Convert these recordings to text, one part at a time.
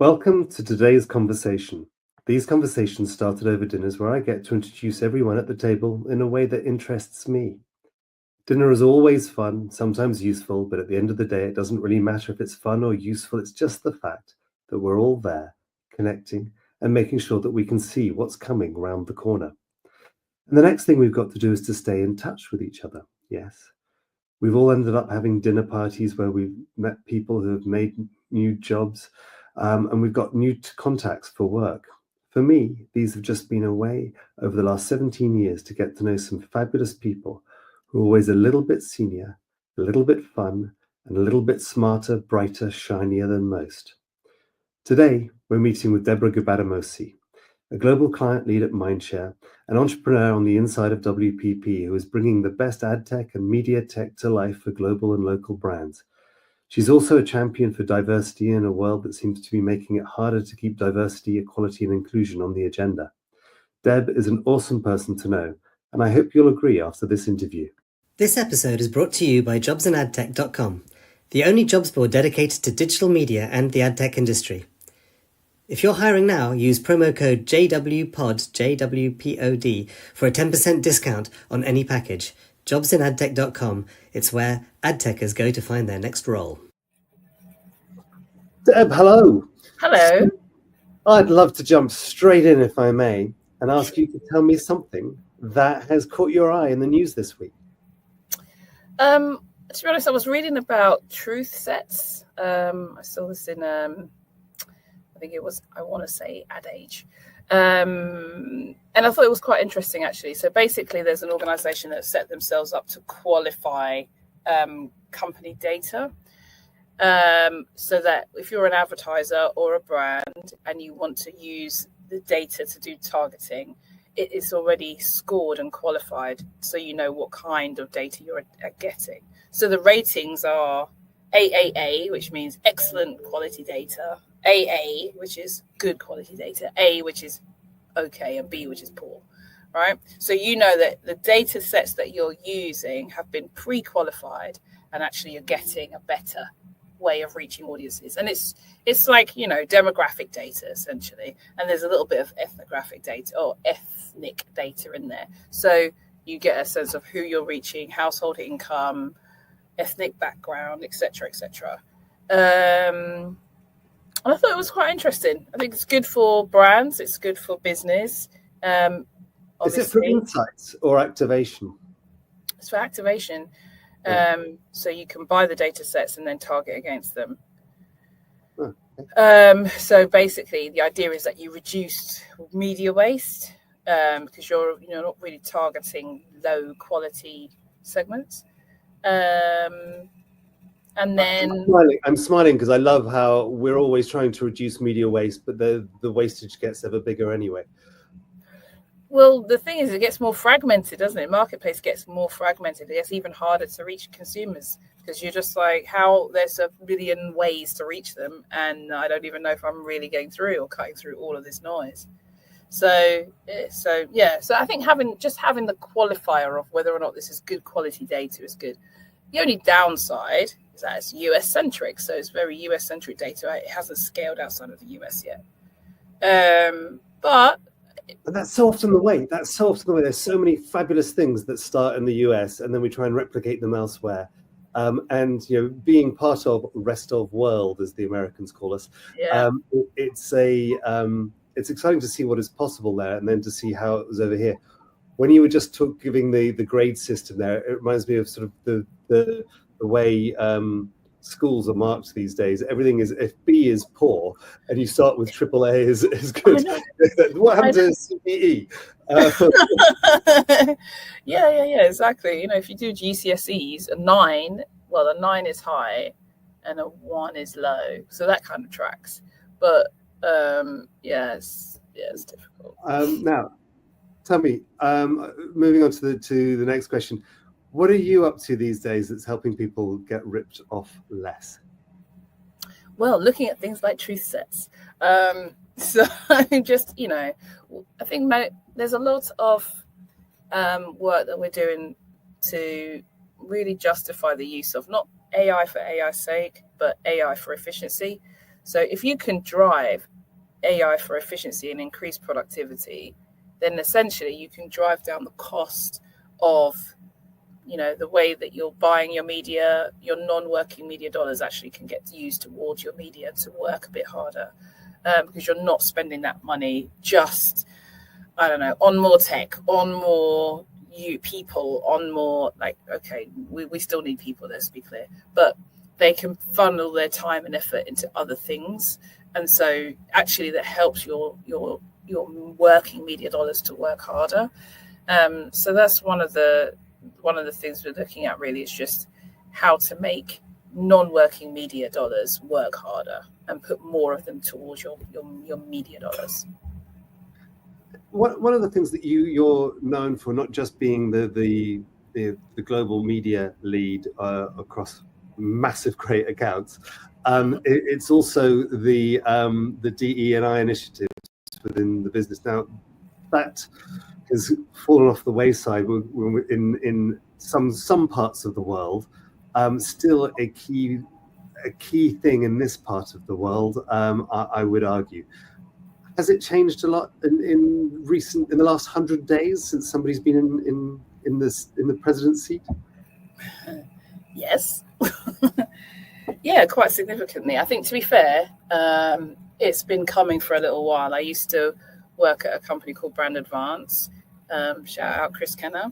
Welcome to today's conversation. These conversations started over dinners where I get to introduce everyone at the table in a way that interests me. Dinner is always fun, sometimes useful, but at the end of the day, it doesn't really matter if it's fun or useful. It's just the fact that we're all there, connecting, and making sure that we can see what's coming round the corner. And the next thing we've got to do is to stay in touch with each other. Yes. We've all ended up having dinner parties where we've met people who have made new jobs, and we've got new contacts for work. For me, these have just been a way over the last 17 years to get to know some fabulous people who are always a little bit senior, a little bit fun, and a little bit smarter, brighter, shinier than most. Today, we're meeting with Deborah Gbadamosi, a global client lead at Mindshare, an entrepreneur on the inside of WPP who is bringing the best adtech and media tech to life for global and local brands. She's also a champion for diversity in a world that seems to be making it harder to keep diversity, equality, and inclusion on the agenda. Deb is an awesome person to know, and I hope you'll agree after this interview. This episode is brought to you by jobsandadtech.com, the only jobs board dedicated to digital media and the adtech industry. If you're hiring now, use promo code JWPOD, JWPOD, for a 10% discount on any package. Jobsandadtech.com, it's where adtechers go to find their next role. Deb, hello. Hello. I'd love to jump straight in, if I may, and ask you to tell me something that has caught your eye in the news this week. To be honest, I was reading about truth sets. I saw this in, I think it was, I want to say Ad Age. And I thought it was quite interesting, actually. So basically, there's an organization that set themselves up to qualify company data. So that if you're an advertiser or a brand and you want to use the data to do targeting, it is already scored and qualified, so you know what kind of data you're getting. So the ratings are AAA, which means excellent quality data, AA, which is good quality data, A, which is okay, and B, which is poor, right? So you know that the data sets that you're using have been pre-qualified, and actually you're getting a better way of reaching audiences. And it's like, you know, demographic data essentially, and there's a little bit of ethnographic data or ethnic data in there, so you get a sense of who you're reaching, household income, ethnic background, etc. And I thought it was quite interesting. I think it's good for brands, it's good for business. Is it for insights or activation? It's for activation. So you can buy the data sets and then target against them. So basically, the idea is that you reduce media waste because you're not really targeting low quality segments. And then I'm smiling because I love how we're always trying to reduce media waste, but the wastage gets ever bigger anyway. Well, the thing is, it gets more fragmented, doesn't it? Marketplace gets more fragmented. It gets even harder to reach consumers because you're just like, how there's a million ways to reach them, and I don't even know if I'm really getting through or cutting through all of this noise. So I think having the qualifier of whether or not this is good quality data is good. The only downside is that it's US centric, so it's very US centric data. Right? It hasn't scaled outside of the US yet, but that's so often the way. There's so many fabulous things that start in the US and then we try and replicate them elsewhere. And being part of rest of world, as the Americans call us, it's exciting to see what is possible there, and then to see how it was over here. When you were just giving the grade system there, it reminds me of sort of the way schools are marked these days. Everything is, if B is poor and you start with AAA is good. What happened to CBE? Yeah, exactly. If you do GCSEs, a 9 is high and a 1 is low, so that kind of tracks. But it's difficult. Now, tell me, moving on to the next question. What are you up to these days that's helping people get ripped off less? Well, looking at things like truth sets. So just, I think there's a lot of work that we're doing to really justify the use of not AI for AI's sake, but AI for efficiency. So if you can drive AI for efficiency and increase productivity, then essentially you can drive down the cost of, the way that you're buying your media. Your non-working media dollars actually can get used towards your media to work a bit harder, because you're not spending that money just, I don't know, on more tech, on more people, on more, like, okay, we still need people, let's be clear, but they can funnel their time and effort into other things. And so actually that helps your working media dollars to work harder. So that's one of the things we're looking at, really, is just how to make non-working media dollars work harder and put more of them towards your media dollars. One of the things that you're known for, not just being the global media lead across massive great accounts, it's also the DE&I initiatives within the business. Now, that has fallen off the wayside in some parts of the world. Still a key thing in this part of the world, I would argue. Has it changed a lot in the last 100 days since somebody's been in the president's seat? Yes. Yeah, quite significantly. I think, to be fair, it's been coming for a little while. I used to work at a company called Brand Advance. Shout out Chris Kenner.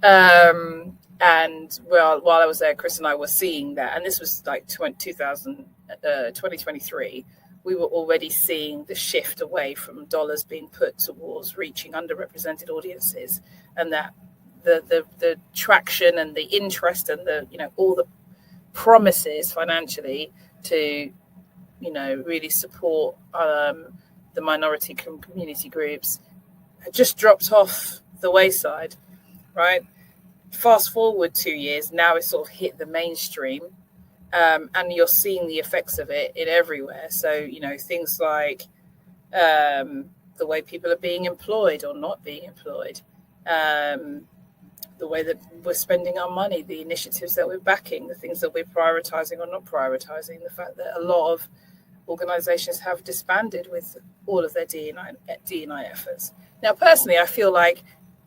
And while I was there, Chris and I were seeing that, and this was like 2023. We were already seeing the shift away from dollars being put towards reaching underrepresented audiences, and that the traction and the interest and all the promises financially to really support the minority community groups had just dropped off the wayside, right? Fast forward 2 years, now it's sort of hit the mainstream. And you're seeing the effects of it in everywhere. So, things like the way people are being employed or not being employed, the way that we're spending our money, the initiatives that we're backing, the things that we're prioritizing or not prioritizing, the fact that a lot of organizations have disbanded with all of their D&I efforts. Now, personally, I feel like,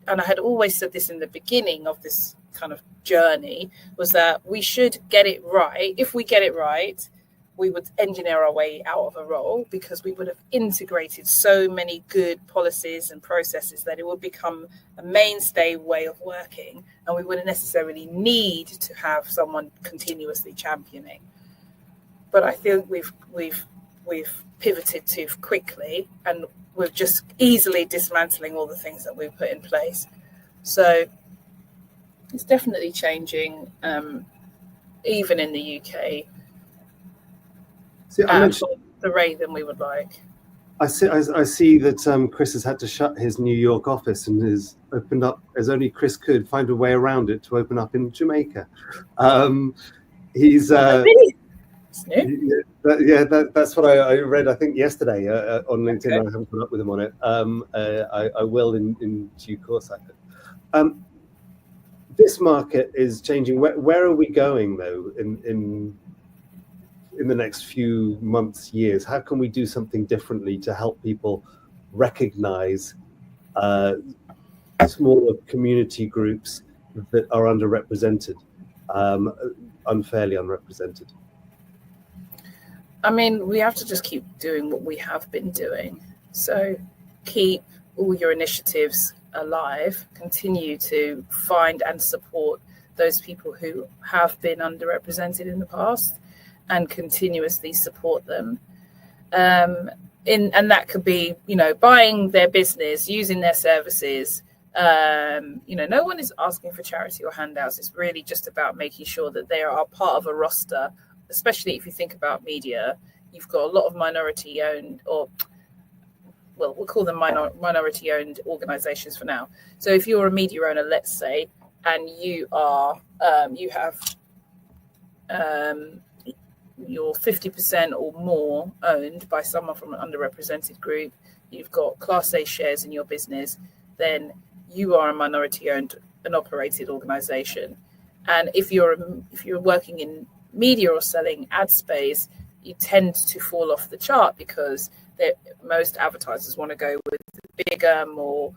and I had always said this in the beginning of this kind of journey, was that we should get it right. If we get it right, we would engineer our way out of a role, because we would have integrated so many good policies and processes that it would become a mainstay way of working, and we wouldn't necessarily need to have someone continuously championing. But I think we've pivoted too quickly, and we're just easily dismantling all the things that we've put in place. So it's definitely changing, even in the UK, at the rate than we would like. I see that Chris has had to shut his New York office and has opened up, as only Chris could, find a way around it to open up in Jamaica. He's that's what I read, I think, yesterday on LinkedIn. Okay. I haven't put up with him on it. I will in due course, I think. This market is changing. Where are we going, though, in the next few months, years? How can we do something differently to help people recognize smaller community groups that are underrepresented, unfairly underrepresented? I mean, we have to just keep doing what we have been doing. So keep all your initiatives alive, continue to find and support those people who have been underrepresented in the past, and continuously support them. And that could be, buying their business, using their services. No one is asking for charity or handouts. It's really just about making sure that they are part of a roster, especially if you think about media. You've got a lot of minority-owned, or, well, we'll call them minority-owned organizations for now. So if you're a media owner, let's say, and you have you're 50% or more owned by someone from an underrepresented group, you've got Class A shares in your business, then you are a minority-owned and operated organization. And if you're working in media or selling ad space, you tend to fall off the chart because most advertisers want to go with the bigger, more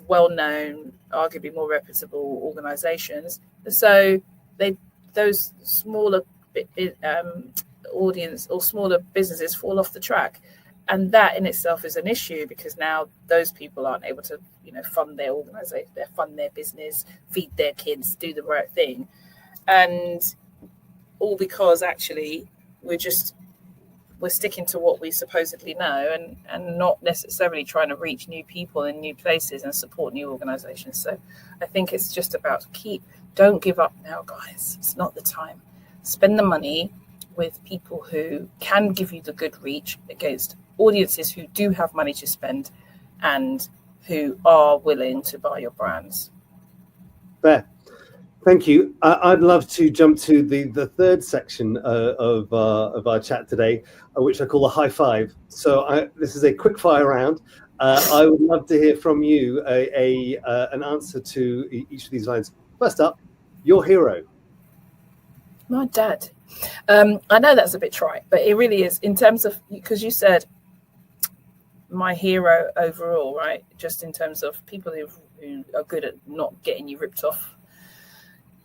well-known, arguably more reputable organizations. So those smaller audience or smaller businesses fall off the track. And that in itself is an issue because now those people aren't able to, fund their organization, fund their business, feed their kids, do the right thing. And all because actually we're sticking to what we supposedly know and not necessarily trying to reach new people in new places and support new organizations. So I think it's just about don't give up now, guys. It's not the time. Spend the money with people who can give you the good reach against audiences who do have money to spend and who are willing to buy your brands. Fair. Thank you. I'd love to jump to the third section of our chat today, which I call the high five. So this is a quick fire round. I would love to hear from you an answer to each of these lines. First up, your hero. My dad. I know that's a bit trite, but it really is in terms of, because you said my hero overall, right? Just in terms of people who are good at not getting you ripped off.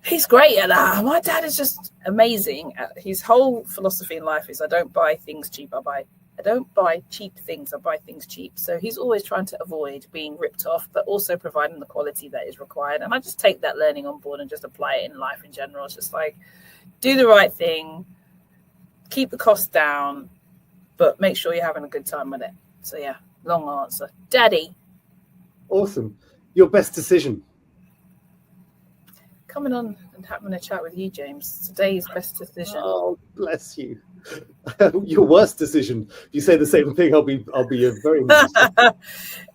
He's great at that. My dad is just amazing. His whole philosophy in life is I don't buy things cheap. I don't buy cheap things. I buy things cheap. So he's always trying to avoid being ripped off, but also providing the quality that is required. And I just take that learning on board and just apply it in life in general. It's just like, do the right thing, keep the costs down, but make sure you're having a good time with it. So yeah, long answer. Daddy. Awesome. Your best decision. Coming on and having a chat with you, James. Today's best decision. Oh, bless you. Your worst decision. If you say the same thing, I'll be very interested.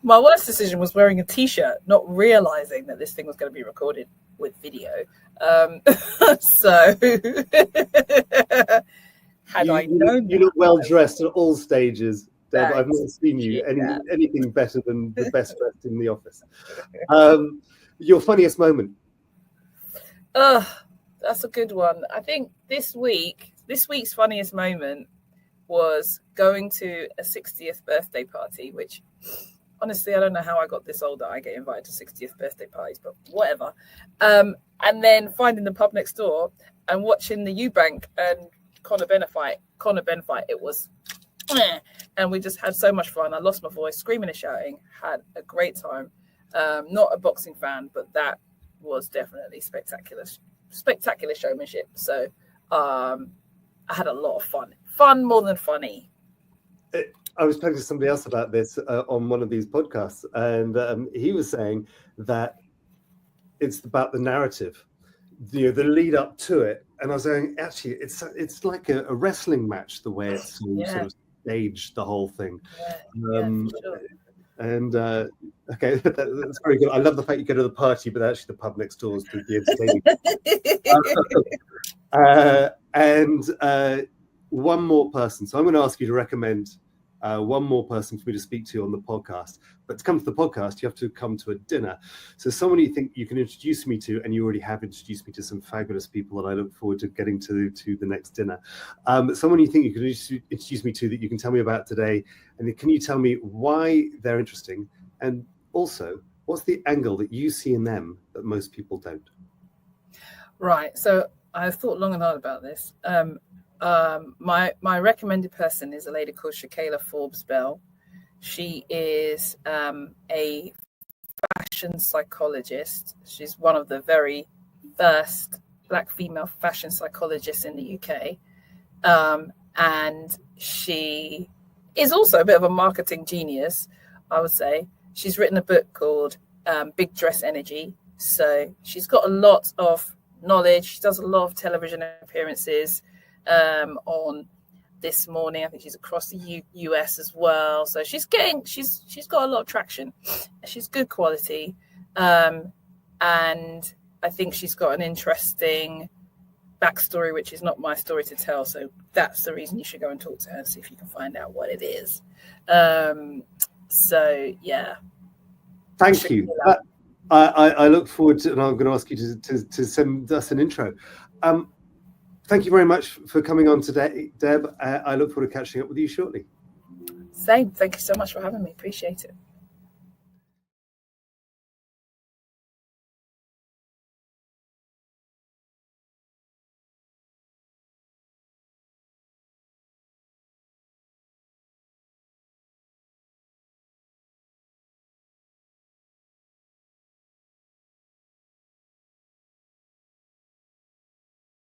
My worst decision was wearing a t-shirt, not realizing that this thing was going to be recorded with video. So I known, you look well dressed at all stages. Deb, I've not seen you anything better than the best dressed in the office. Your funniest moment. That's a good one. I think this week's funniest moment was going to a 60th birthday party, which honestly, I don't know how I got this old that I get invited to 60th birthday parties, but whatever. And then finding the pub next door and watching the Eubank and Conor Ben fight. It was, and we just had so much fun. I lost my voice, screaming and shouting, had a great time. Not a boxing fan, but that was definitely spectacular showmanship. So I had a lot of fun more than funny. I was talking to somebody else about this on one of these podcasts, and he was saying that it's about the narrative, the lead up to it. And I was saying, actually, it's like a wrestling match, the way it's sort of staged, the whole thing. For sure. And okay, that's very good. I love the fact you go to the party, but actually the pub next door is the entertaining. And one more person. So I'm going to ask you to recommend one more person for me to speak to on the podcast. But to come to the podcast, you have to come to a dinner. So someone you think you can introduce me to, and you already have introduced me to some fabulous people that I look forward to getting to the next dinner. Someone you think you can introduce me to that you can tell me about today, and can you tell me why they're interesting, and also what's the angle that you see in them that most people don't? Right. So I've thought long and hard about this. My recommended person is a lady called Shakayla Forbes Bell. She is a fashion psychologist. She's one of the very first Black female fashion psychologists in the UK. And she is also a bit of a marketing genius, I would say. She's written a book called Big Dress Energy. So she's got a lot of knowledge. She does a lot of television appearances on This Morning. I think she's across the US as well. So she's got a lot of traction. She's good quality. And I think she's got an interesting backstory, which is not my story to tell. So that's the reason you should go and talk to her and see if you can find out what it is. So yeah. Thank you. I look forward to, and I'm going to ask you to send us an intro. thank you very much for coming on today, Deb. I look forward to catching up with you shortly. Same. Thank you so much for having me. Appreciate it.